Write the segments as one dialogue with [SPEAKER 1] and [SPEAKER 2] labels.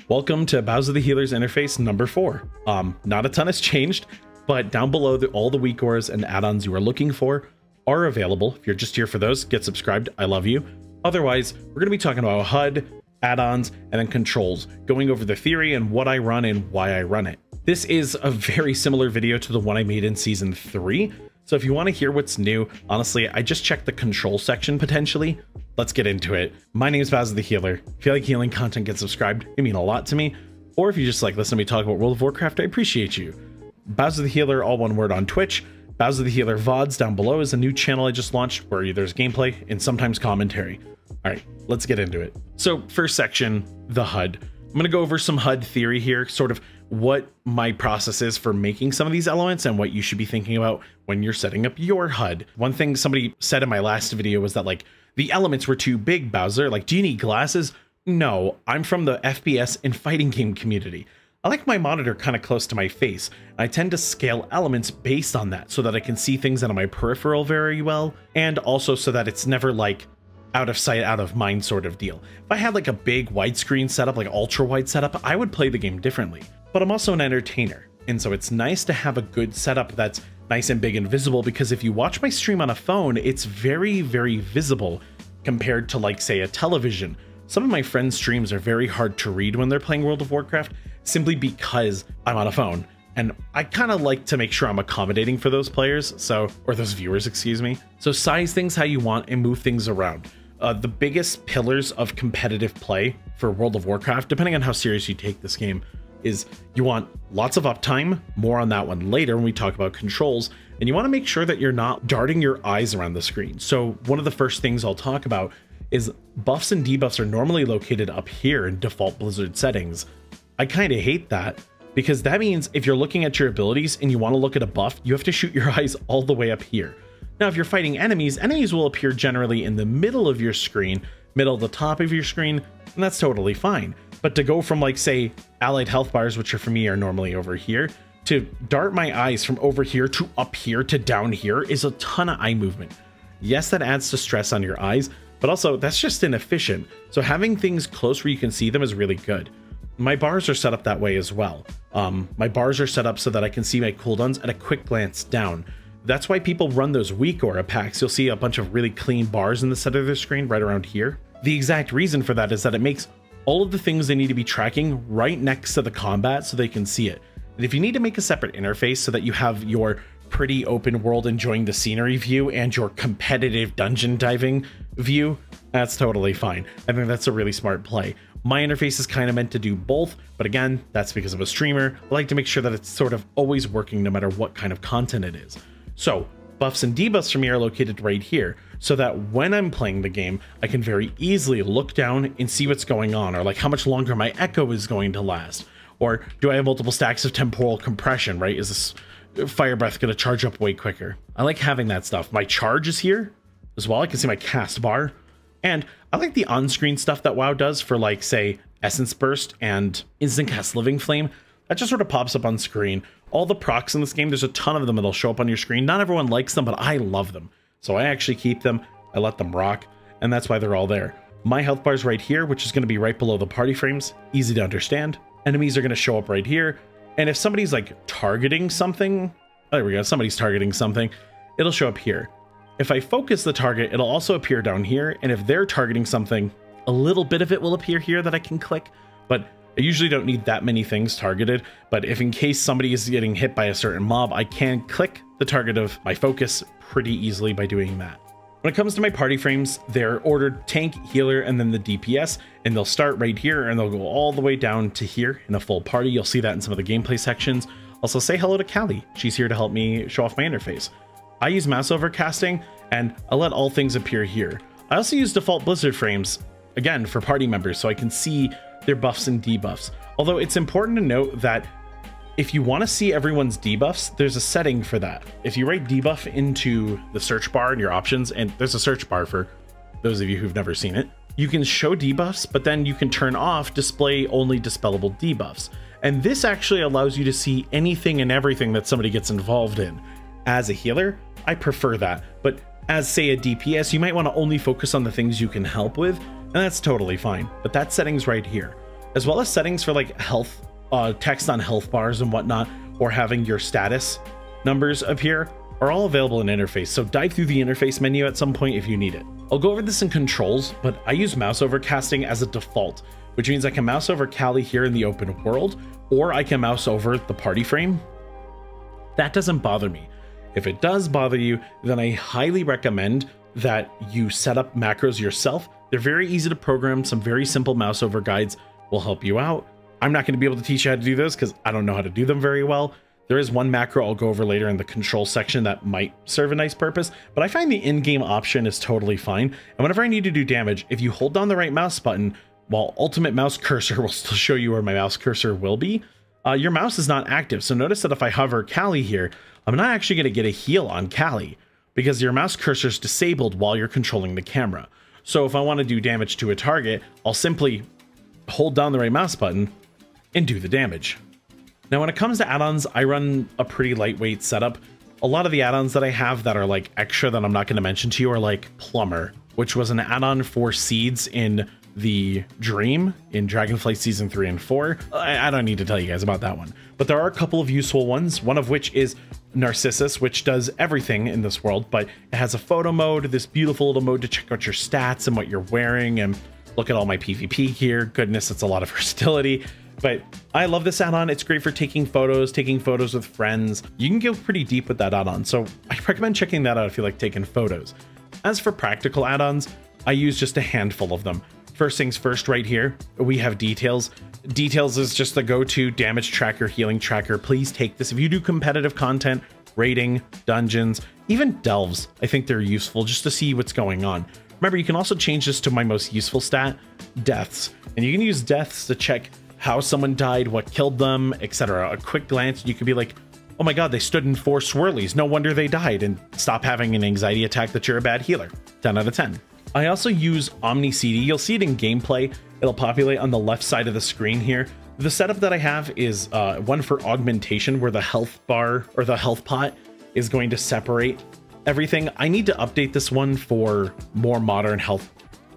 [SPEAKER 1] Welcome to BowserTheHealer's interface number 4. Not a ton has changed, but down below all the Weakauras and add-ons you are looking for are available. If you're just here for those, get subscribed. I love you. Otherwise, we're going to be talking about HUD, add-ons, and then controls, going over the theory and what I run and why I run it. This is a very similar video to the one I made in Season 3, so if you want to hear what's new, honestly, I just checked the control section potentially. Let's get into it. My name is BowserTheHealer. If you like healing content, get subscribed. It means a lot to me. Or if you just like listen to me talk about World of Warcraft, I appreciate you. BowserTheHealer, all one word on Twitch. BowserTheHealer VODs down below is a new channel I just launched where there's gameplay and sometimes commentary. All right, let's get into it. So first section, the HUD. I'm going to go over some HUD theory here, sort of what my process is for making some of these elements and what you should be thinking about when you're setting up your HUD. One thing somebody said in my last video was that like the elements were too big, Bowser. Like, do you need glasses? No, I'm from the FPS and fighting game community. I like my monitor kind of close to my face. I tend to scale elements based on that so that I can see things out of my peripheral very well, and also so that it's never like out of sight, out of mind sort of deal. If I had like a big widescreen setup, like ultra wide setup, I would play the game differently. But I'm also an entertainer, and so it's nice to have a good setup that's nice and big and visible, because if you watch my stream on a phone, it's very, very visible compared to like, say, a television. Some of my friends' streams are very hard to read when they're playing World of Warcraft, simply because I'm on a phone. And I kind of like to make sure I'm accommodating for those players, or those viewers, excuse me. So size things how you want and move things around. The biggest pillars of competitive play for World of Warcraft, depending on how serious you take this game, is you want lots of uptime, more on that one later when we talk about controls, and you want to make sure that you're not darting your eyes around the screen. So one of the first things I'll talk about is buffs and debuffs are normally located up here in default Blizzard settings. I kind of hate that, because that means if you're looking at your abilities and you want to look at a buff, you have to shoot your eyes all the way up here. Now, if you're fighting enemies, enemies will appear generally in the middle of your screen, middle of the top of your screen, and that's totally fine. But to go from like, say, allied health bars, which are for me are normally over here, to dart my eyes from over here to up here to down here is a ton of eye movement. Yes, that adds to stress on your eyes, but also that's just inefficient. So having things close where you can see them is really good. My bars are set up that way as well. My bars are set up so that I can see my cooldowns at a quick glance down. That's why people run those Weakauras packs. You'll see a bunch of really clean bars in the center of their screen right around here. The exact reason for that is that it makes all of the things they need to be tracking right next to the combat so they can see it. And if you need to make a separate interface so that you have your pretty open world enjoying the scenery view and your competitive dungeon diving view, that's totally fine. I think that's a really smart play. My interface is kind of meant to do both, but again, that's because I'm a streamer. I like to make sure that it's sort of always working no matter what kind of content it is. So buffs and debuffs for me are located right here, so that when I'm playing the game, I can very easily look down and see what's going on, or like how much longer my echo is going to last, or do I have multiple stacks of temporal compression, right? Is this fire breath going to charge up way quicker? I like having that stuff. My charge is here as well. I can see my cast bar, and I like the on-screen stuff that WoW does for like, say, Essence Burst and Instant Cast Living Flame. That just sort of pops up on screen. All the procs in this game, there's a ton of them that'll show up on your screen. Not everyone likes them, but I love them. So I actually keep them, I let them rock, and that's why they're all there. My health bar's right here, which is going to be right below the party frames. Easy to understand. Enemies are going to show up right here. And if somebody's like targeting something, there we go, somebody's targeting something, it'll show up here. If I focus the target, it'll also appear down here. And if they're targeting something, a little bit of it will appear here that I can click, but I usually don't need that many things targeted. But if in case somebody is getting hit by a certain mob, I can click the target of my focus pretty easily by doing that. When it comes to my party frames, they're ordered tank, healer, and then the DPS, and they'll start right here and they'll go all the way down to here in a full party. You'll see that in some of the gameplay sections. Also say hello to Callie. She's here to help me show off my interface. I use mouse overcasting, and I'll let all things appear here. I also use default Blizzard frames, again, for party members, so I can see their buffs and debuffs. Although it's important to note that if you want to see everyone's debuffs, there's a setting for that. If you write debuff into the search bar in your options, and there's a search bar for those of you who've never seen it, you can show debuffs, but then you can turn off display only dispellable debuffs. And this actually allows you to see anything and everything that somebody gets involved in. As a healer, I prefer that, but as say a DPS, you might want to only focus on the things you can help with, and that's totally fine, but that setting's right here. as well as settings for like health, text on health bars and whatnot, or having your status numbers appear, are all available in interface. So dive through the interface menu at some point if you need it. I'll go over this in controls, but I use mouse overcasting as a default, which means I can mouse over Callie here in the open world, or I can mouse over the party frame. That doesn't bother me. If it does bother you, then I highly recommend that you set up macros yourself. They're very easy to program. Some very simple mouse over guides will help you out. I'm not going to be able to teach you how to do this because I don't know how to do them very well. There is one macro I'll go over later in the control section that might serve a nice purpose, but I find the in-game option is totally fine. And whenever I need to do damage, if you hold down the right mouse button, while ultimate mouse cursor will still show you where my mouse cursor will be, your mouse is not active. So notice that if I hover Callie here, I'm not actually going to get a heal on Callie because your mouse cursor is disabled while you're controlling the camera. So if I want to do damage to a target, I'll simply hold down the right mouse button and do the damage. Now, when it comes to add-ons, I run a pretty lightweight setup. A lot of the add-ons that I have that are like extra that I'm not going to mention to you are like Plumber, which was an add-on for seeds in the Dream in Dragonflight Season 3 and 4. I don't need to tell you guys about that one, but there are a couple of useful ones, one of which is Narcissus, which does everything in this world, but it has a photo mode, this beautiful little mode to check out your stats and what you're wearing, and look at all my PvP gear. Goodness, it's a lot of versatility. But I love this add-on. It's great for taking photos with friends. You can go pretty deep with that add-on, so I recommend checking that out if you like taking photos. As for practical add-ons, I use just a handful of them. First things first, right here, we have Details. Details is just the go-to damage tracker, healing tracker. Please take this. If you do competitive content, raiding, dungeons, even delves, I think they're useful just to see what's going on. Remember, you can also change this to my most useful stat, deaths. And you can use deaths to check how someone died, what killed them, etc. A quick glance, you could be like, oh my god, they stood in 4 swirlies, no wonder they died, and stop having an anxiety attack that you're a bad healer. 10 out of 10. I also use Omni CD. You'll see it in gameplay. It'll populate on the left side of the screen here. The setup that I have is one for augmentation, where the health bar or the health pot is going to separate everything. I need to update this one for more modern health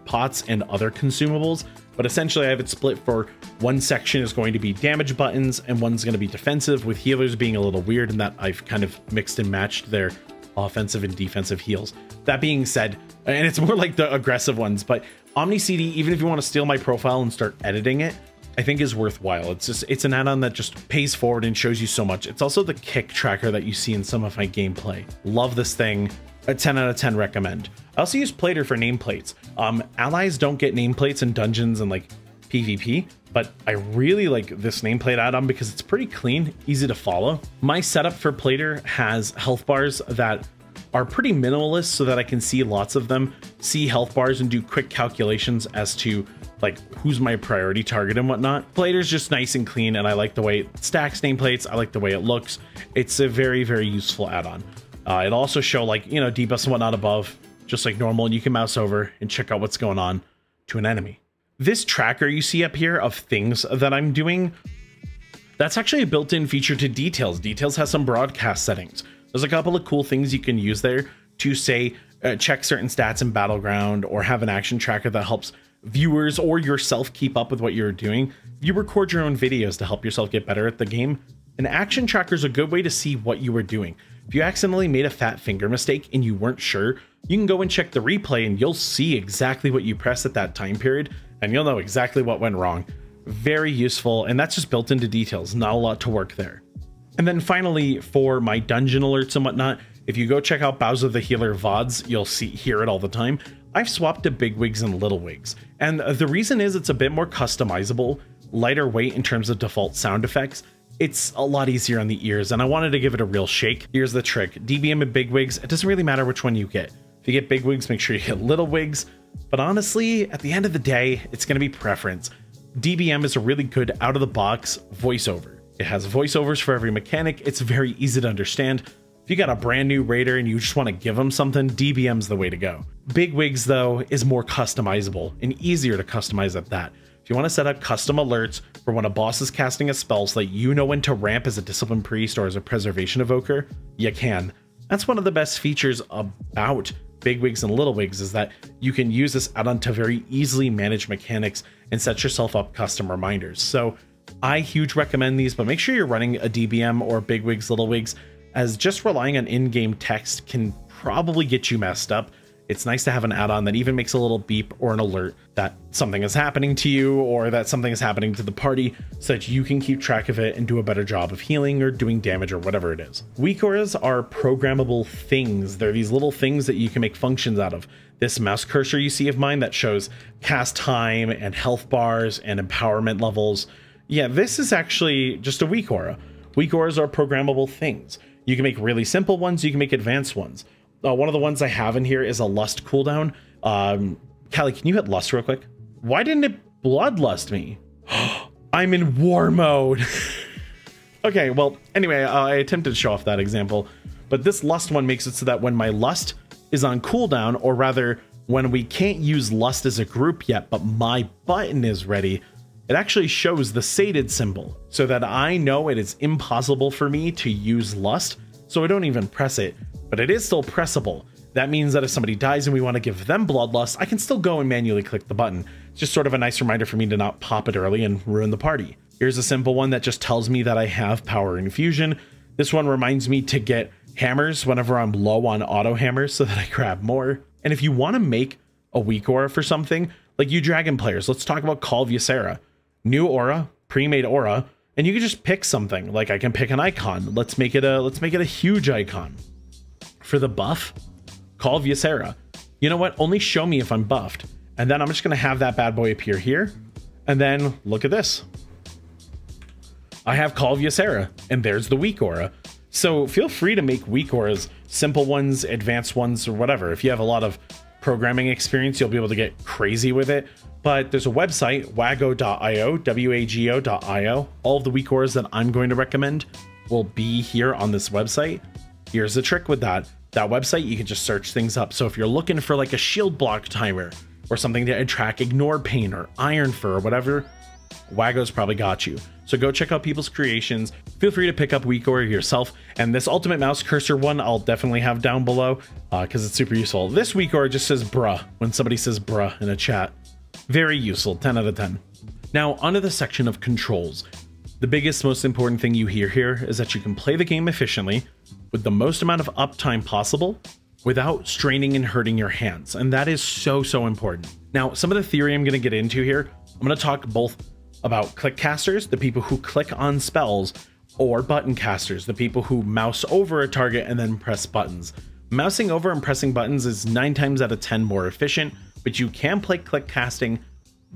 [SPEAKER 1] pots and other consumables, but essentially I have it split for one section is going to be damage buttons and one's going to be defensive, with healers being a little weird in that I've kind of mixed and matched their offensive and defensive heals. That being said, and it's more like the aggressive ones, but Omni CD, even if you want to steal my profile and start editing it, I think is worthwhile. It's an add-on that just pays forward and shows you so much. It's also the kick tracker that you see in some of my gameplay. Love this thing. A 10 out of 10 recommend. I also use Plater for nameplates. Allies don't get nameplates in dungeons and like PvP, but I really like this nameplate add-on because it's pretty clean, easy to follow. My setup for Plater has health bars that are pretty minimalist so that I can see lots of them, see health bars and do quick calculations as to like who's my priority target and whatnot. Plater's just nice and clean, and I like the way it stacks nameplates. I like the way it looks. It's a very, very useful add-on. It'll also show like, you know, debuffs and whatnot above, just like normal, and you can mouse over and check out what's going on to an enemy. This tracker you see up here of things that I'm doing, that's actually a built-in feature to Details. Details has some broadcast settings. There's a couple of cool things you can use there to say, check certain stats in Battleground, or have an action tracker that helps viewers or yourself keep up with what you're doing. You record your own videos to help yourself get better at the game. An action tracker is a good way to see what you were doing. If you accidentally made a fat finger mistake and you weren't sure, you can go and check the replay and you'll see exactly what you pressed at that time period, and you'll know exactly what went wrong. Very useful, and that's just built into Details. Not a lot to work there. And then finally, for my dungeon alerts and whatnot, if you go check out BowserTheHealer VODs, you'll hear it all the time. I've swapped to big wigs and little wigs, and the reason is it's a bit more customizable, lighter weight in terms of default sound effects. It's a lot easier on the ears, and I wanted to give it a real shake. Here's the trick. DBM and big wigs, it doesn't really matter which one you get. If you get big wigs, make sure you get little wigs. But honestly, at the end of the day, it's going to be preference. DBM is a really good out-of-the-box voiceover. It has voiceovers for every mechanic. It's very easy to understand. If you got a brand new raider and you just want to give them something, DBM's the way to go. Big wigs, though, is more customizable and easier to customize at that. If you want to set up custom alerts for when a boss is casting a spell so that you know when to ramp as a Discipline Priest or as a Preservation Evoker, you can. That's one of the best features about big wigs and little wigs is that you can use this add-on to very easily manage mechanics and set yourself up custom reminders. So I huge recommend these, but make sure you're running a DBM or big wigs, little wigs, as just relying on in-game text can probably get you messed up. It's nice to have an add-on that even makes a little beep or an alert that something is happening to you or that something is happening to the party so that you can keep track of it and do a better job of healing or doing damage or whatever it is. Weakauras are programmable things. They're these little things that you can make functions out of. This mouse cursor you see of mine that shows cast time and health bars and empowerment levels. Yeah, this is actually just a Weakaura. Weakauras are programmable things. You can make really simple ones, you can make advanced ones. One of the ones I have in here is a lust cooldown. Callie, can you hit lust real quick? Why didn't it bloodlust me? I'm in war mode. Okay, well, anyway, I attempted to show off that example, but this lust one makes it so that when my lust is on cooldown, or rather when we can't use lust as a group yet, but my button is ready, it actually shows the sated symbol so that I know it is impossible for me to use lust, so I don't even press it. But it is still pressable. That means that if somebody dies and we want to give them bloodlust, I can still go and manually click the button. It's just sort of a nice reminder for me to not pop it early and ruin the party. Here's a simple one that just tells me that I have power infusion. This one reminds me to get hammers whenever I'm low on auto hammers so that I grab more. And if you want to make a weak aura for something, like you dragon players, let's talk about Call of Ysera. New aura, pre-made aura, and you can just pick something. Like I can pick an icon. Let's make it a huge icon. For the buff, Call of Ysera. You know what? Only show me if I'm buffed. And then I'm just going to have that bad boy appear here. And then look at this. I have Call of Ysera, and there's the weak aura. So feel free to make weak auras, simple ones, advanced ones, or whatever. If you have a lot of programming experience, you'll be able to get crazy with it. But there's a website, wago.io, wago.io. All of the weak auras that I'm going to recommend will be here on this website. Here's the trick with that. That website, you can just search things up. So if you're looking for like a shield block timer or something to track ignore pain or iron fur or whatever, Wago's probably got you. So go check out people's creations. Feel free to pick up Weakaura yourself. And this ultimate mouse cursor one, I'll definitely have down below because it's super useful. This Weakaura just says bruh when somebody says bruh in a chat. Very useful, 10 out of 10. Now onto the section of controls. The biggest, most important thing you hear here is that you can play the game efficiently with the most amount of uptime possible without straining and hurting your hands. And that is so, so important. Now, some of the theory I'm going to get into here, I'm going to talk both about click casters, the people who click on spells, or button casters, the people who mouse over a target and then press buttons. Mousing over and pressing buttons is 9 times out of 10 more efficient, but you can play click casting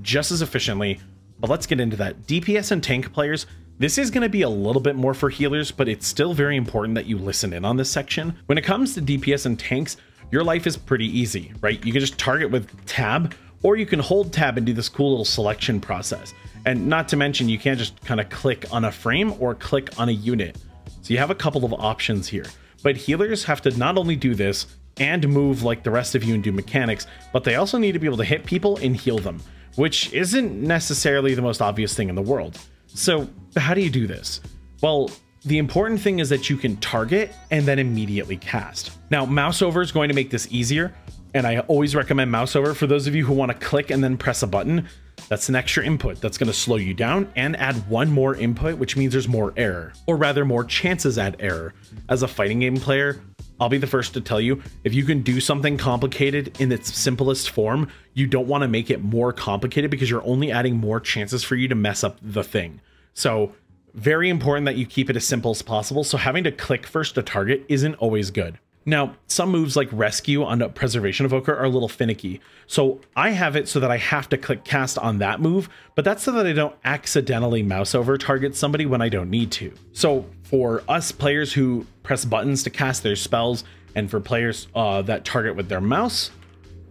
[SPEAKER 1] just as efficiently. But let's get into that. DPS and tank players, this is going to be a little bit more for healers, but it's still very important that you listen in on this section. When it comes to DPS and tanks, your life is pretty easy, right? You can just target with tab, or you can hold tab and do this cool little selection process. And not to mention, you can't just kind of click on a frame or click on a unit. So you have a couple of options here. But healers have to not only do this and move like the rest of you and do mechanics, but they also need to be able to hit people and heal them, which isn't necessarily the most obvious thing in the world. So how do you do this? Well, the important thing is that you can target and then immediately cast. Now, mouse over is going to make this easier, and I always recommend mouse over for those of you who want to click and then press a button. That's an extra input that's going to slow you down and add one more input, which means there's more error, or rather more chances at error. As a fighting game player, I'll be the first to tell you, if you can do something complicated in its simplest form, you don't want to make it more complicated because you're only adding more chances for you to mess up the thing. So very important that you keep it as simple as possible. So having to click first to target isn't always good. Now, some moves like Rescue on Preservation Evoker are a little finicky. So I have it so that I have to click cast on that move, but that's so that I don't accidentally mouse over target somebody when I don't need to. So for us players who press buttons to cast their spells, and for players that target with their mouse,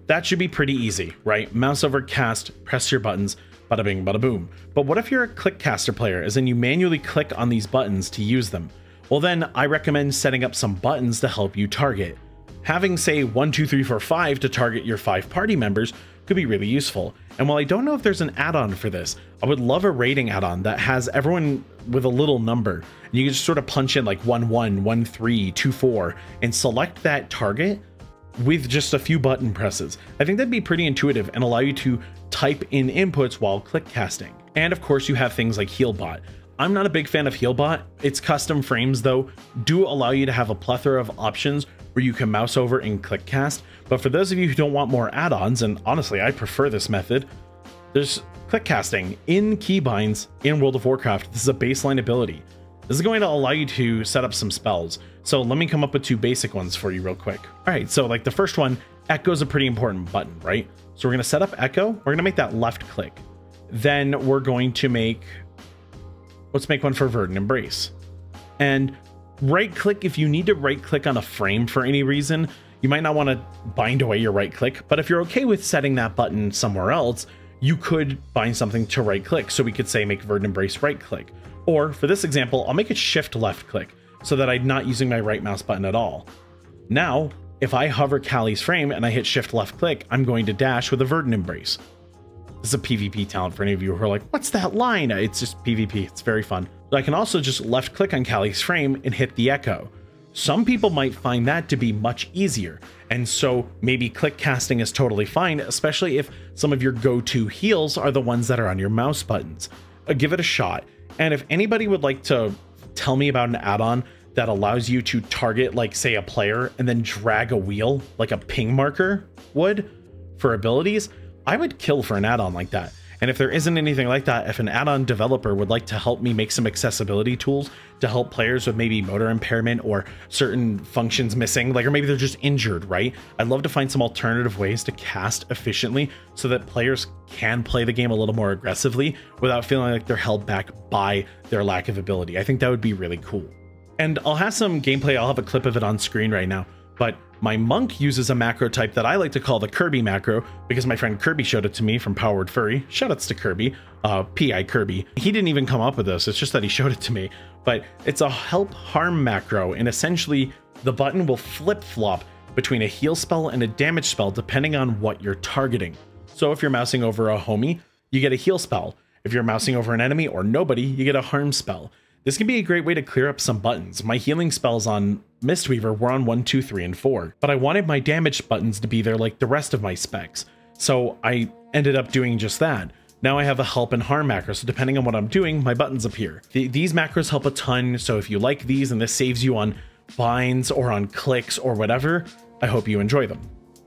[SPEAKER 1] that should be pretty easy, right? Mouse over, cast, press your buttons, bada bing, bada boom. But what if you're a click caster player, as in you manually click on these buttons to use them? Well, then I recommend setting up some buttons to help you target. Having, say, 1, 2, 3, 4, 5 to target your 5 party members could be really useful. And while I don't know if there's an add-on for this, I would love a rating add-on that has everyone with a little number. And you can just sort of punch in like 1, 1, 1, 3, 2, 4, and select that target with just a few button presses. I think that'd be pretty intuitive and allow you to type in inputs while click casting. And of course you have things like HealBot. I'm not a big fan of HealBot. Its custom frames though do allow you to have a plethora of options where you can mouse over and click cast. But for those of you who don't want more add-ons, and honestly I prefer this method, there's click casting in keybinds in World of Warcraft. This is a baseline ability. This is going to allow you to set up some spells. So let me come up with two basic ones for you real quick. All right, so like the first one, Echo is a pretty important button, right? So we're gonna set up Echo. We're gonna make that left click. Then we're going to make, let's make one for Verdant Embrace. And right click, if you need to right click on a frame for any reason, you might not wanna bind away your right click, but if you're okay with setting that button somewhere else, you could bind something to right click. So we could say make Verdant Embrace right click. Or for this example, I'll make it shift left click so that I'm not using my right mouse button at all. Now, if I hover Callie's frame and I hit shift left click, I'm going to dash with a Verdant Embrace. This is a PvP talent for any of you who are like, what's that line? It's just PvP, it's very fun. But I can also just left click on Callie's frame and hit the Echo. Some people might find that to be much easier. And so maybe click casting is totally fine, especially if some of your go-to heals are the ones that are on your mouse buttons. Give it a shot. And if anybody would like to tell me about an add-on that allows you to target, like say a player and then drag a wheel like a ping marker would for abilities, I would kill for an add-on like that. And if there isn't anything like that, if an add-on developer would like to help me make some accessibility tools to help players with maybe motor impairment or certain functions missing, like, or maybe they're just injured, right? I'd love to find some alternative ways to cast efficiently so that players can play the game a little more aggressively without feeling like they're held back by their lack of ability. I think that would be really cool. And I'll have some gameplay, I'll have a clip of it on screen right now, but my monk uses a macro type that I like to call the Kirby macro because my friend Kirby showed it to me from Powered Furry. Shoutouts to Kirby, P.I. Kirby. He didn't even come up with this, it's just that he showed it to me. But it's a help harm macro, and essentially the button will flip-flop between a heal spell and a damage spell depending on what you're targeting. So if you're mousing over a homie, you get a heal spell. If you're mousing over an enemy or nobody, you get a harm spell. This can be a great way to clear up some buttons. My healing spells on Mistweaver were on 1, 2, 3, and 4, but I wanted my damage buttons to be there like the rest of my specs. So I ended up doing just that. Now I have a help and harm macro, so depending on what I'm doing, my buttons appear. These macros help a ton, so if you like these and this saves you on binds or on clicks or whatever, I hope you enjoy them.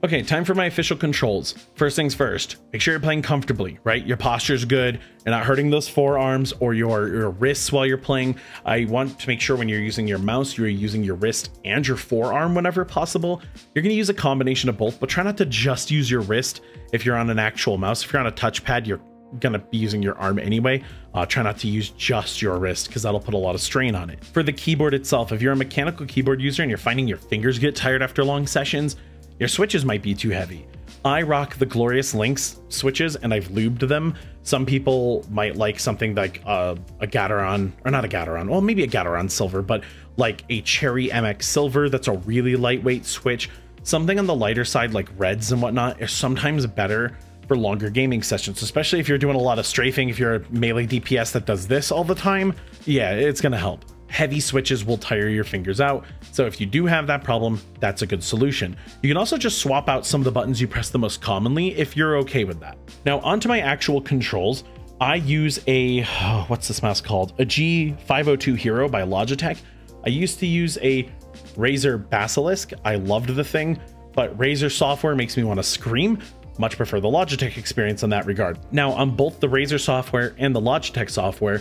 [SPEAKER 1] Okay, time for my official controls. First things first, make sure you're playing comfortably, right? Your posture's good, you're not hurting those forearms or your wrists while you're playing. I want to make sure when you're using your mouse, you're using your wrist and your forearm whenever possible. You're gonna use a combination of both, but try not to just use your wrist if you're on an actual mouse. If you're on a touchpad, you're gonna be using your arm anyway. Try not to use just your wrist because that'll put a lot of strain on it. For the keyboard itself, if you're a mechanical keyboard user and you're finding your fingers get tired after long sessions, your switches might be too heavy. I rock the Glorious Lynx switches and I've lubed them. Some people might like something like a Gateron, or not a Gateron, well maybe a Gateron Silver, but like a Cherry MX Silver that's a really lightweight switch. Something on the lighter side like reds and whatnot is sometimes better for longer gaming sessions, especially if you're doing a lot of strafing. If you're a melee DPS that does this all the time, yeah, it's gonna help. Heavy switches will tire your fingers out, so if you do have that problem, that's a good solution. You can also just swap out some of the buttons you press the most commonly if you're okay with that. Now onto my actual controls. I use a, what's this mouse called? A G502 Hero by Logitech. I used to use a Razer Basilisk. I loved the thing, but Razer software makes me want to scream. Much prefer the Logitech experience in that regard. Now on both the Razer software and the Logitech software,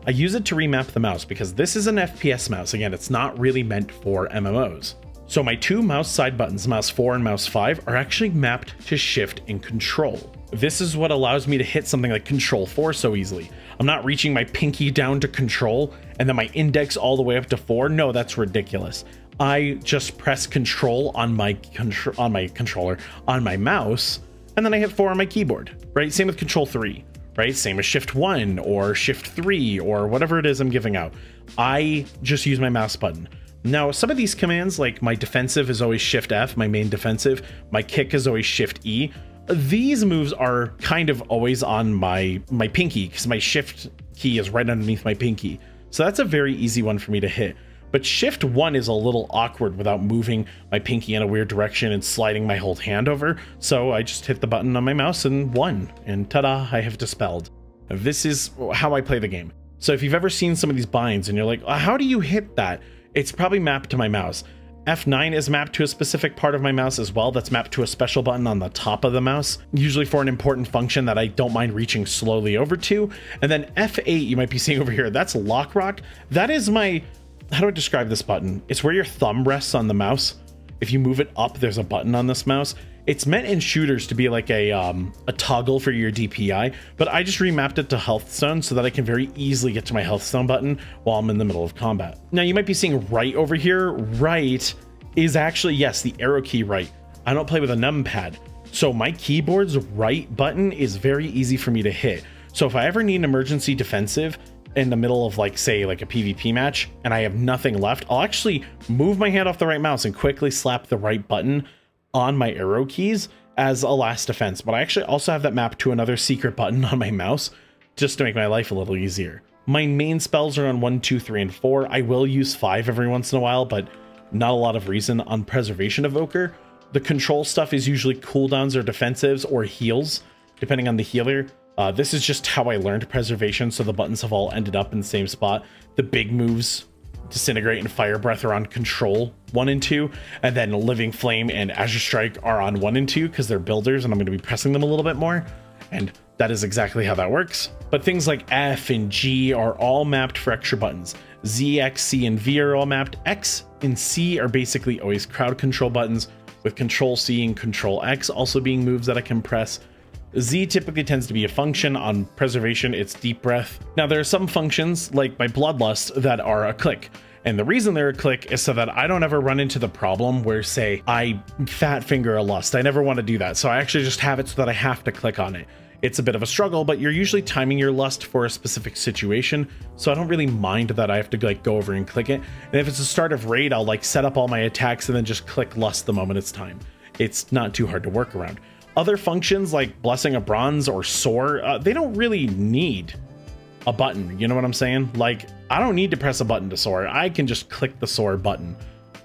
[SPEAKER 1] I use it to remap the mouse because this is an FPS mouse. Again, it's not really meant for MMOs. So my two mouse side buttons, mouse 4 and mouse 5, are actually mapped to shift and control. This is what allows me to hit something like control 4 so easily. I'm not reaching my pinky down to control and then my index all the way up to 4. No, that's ridiculous. I just press control on my controller, on my mouse, and then I hit 4 on my keyboard, right? Same with control 3. Right? Same as shift 1 or shift 3 or whatever it is I'm giving out. I just use my mouse button. Now, some of these commands, like my defensive is always shift F, my main defensive, my kick is always shift E. These moves are kind of always on my pinky because my shift key is right underneath my pinky. So that's a very easy one for me to hit. But shift 1 is a little awkward without moving my pinky in a weird direction and sliding my whole hand over. So I just hit the button on my mouse and 1, and ta-da, I have dispelled. This is how I play the game. So if you've ever seen some of these binds and you're like, how do you hit that? It's probably mapped to my mouse. F9 is mapped to a specific part of my mouse as well. That's mapped to a special button on the top of the mouse, usually for an important function that I don't mind reaching slowly over to. And then F8, you might be seeing over here, that's lock rock. That is my, how do I describe this button? It's where your thumb rests on the mouse. If you move it up, there's a button on this mouse. It's meant in shooters to be like a toggle for your DPI, but I just remapped it to health zone so that I can very easily get to my health zone button while I'm in the middle of combat. Now you might be seeing right over here. Right is actually, yes, the arrow key right. I don't play with a numpad, so my keyboard's right button is very easy for me to hit. So if I ever need an emergency defensive in the middle of, like, say, like a PvP match and I have nothing left, I'll actually move my hand off the right mouse and quickly slap the right button on my arrow keys as a last defense. But I actually also have that mapped to another secret button on my mouse just to make my life a little easier. My main spells are on 1, 2, 3, and 4. I will use 5 every once in a while, but not a lot of reason. On Preservation Evoker, the control stuff is usually cooldowns or defensives or heals, depending on the healer. This is just how I learned Preservation, so the buttons have all ended up in the same spot. The big moves, Disintegrate and Fire Breath, are on Control 1 and 2, and then Living Flame and Azure Strike are on 1 and 2 because they're builders and I'm going to be pressing them a little bit more, and that is exactly how that works. But things like F and G are all mapped for extra buttons. Z, X, C, and V are all mapped. X and C are basically always crowd control buttons, with Control C and Control X also being moves that I can press. Z typically tends to be a function. On Preservation, it's Deep Breath. Now, there are some functions, like my Bloodlust, that are a click. And the reason they're a click is so that I don't ever run into the problem where, say, I fat finger a lust. I never want to do that. So I actually just have it so that I have to click on it. It's a bit of a struggle, but you're usually timing your lust for a specific situation. So I don't really mind that I have to, like, go over and click it. And if it's the start of raid, I'll, like, set up all my attacks and then just click lust the moment it's time. It's not too hard to work around. Other functions like Blessing of Bronze or Soar, they don't really need a button. You know what I'm saying? Like, I don't need to press a button to soar. I can just click the soar button.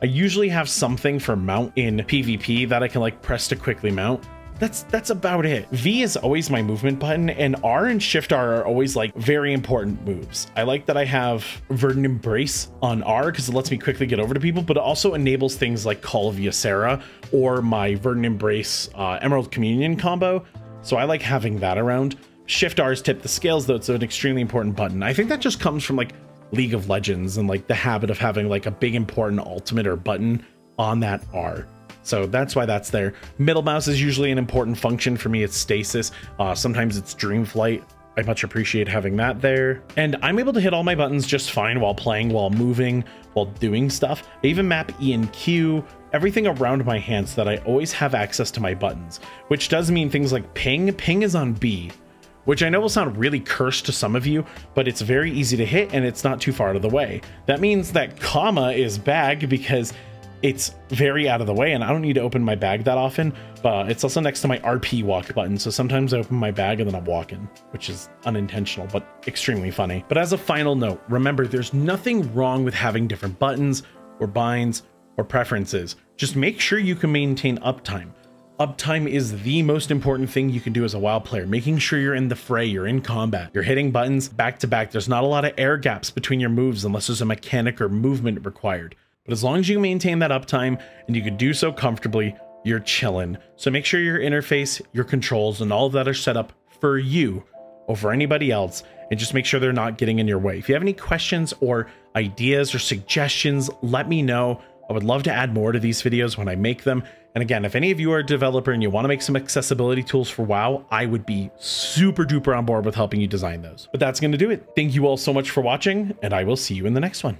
[SPEAKER 1] I usually have something for mount in PvP that I can, like, press to quickly mount. That's about it. V is always my movement button, and R and Shift R are always, like, very important moves. I like that I have Verdant Embrace on R because it lets me quickly get over to people, but it also enables things like Call of Ysera or my Verdant Embrace Emerald Communion combo. So I like having that around. Shift R's tip the scales, though. It's an extremely important button. I think that just comes from, like, League of Legends and, like, the habit of having, like, a big important ultimate or button on that R. So that's why that's there. Middle mouse is usually an important function. For me, it's stasis. Sometimes it's dream flight. I much appreciate having that there. And I'm able to hit all my buttons just fine while playing, while moving, while doing stuff. I even map E and Q, everything around my hand, so that I always have access to my buttons, which does mean things like ping. Ping is on B, which I know will sound really cursed to some of you, but it's very easy to hit and it's not too far out of the way. That means that comma is bag because it's very out of the way and I don't need to open my bag that often, but it's also next to my RP walk button. So sometimes I open my bag and then I'm walking, which is unintentional, but extremely funny. But as a final note, remember, there's nothing wrong with having different buttons or binds or preferences. Just make sure you can maintain uptime. Uptime is the most important thing you can do as a WoW player, making sure you're in the fray, you're in combat, you're hitting buttons back to back. There's not a lot of air gaps between your moves unless there's a mechanic or movement required. But as long as you maintain that uptime and you can do so comfortably, you're chilling. So make sure your interface, your controls, and all of that are set up for you over anybody else, and just make sure they're not getting in your way. If you have any questions or ideas or suggestions, let me know. I would love to add more to these videos when I make them. And again, if any of you are a developer and you want to make some accessibility tools for WoW, I would be super duper on board with helping you design those. But that's going to do it. Thank you all so much for watching, and I will see you in the next one.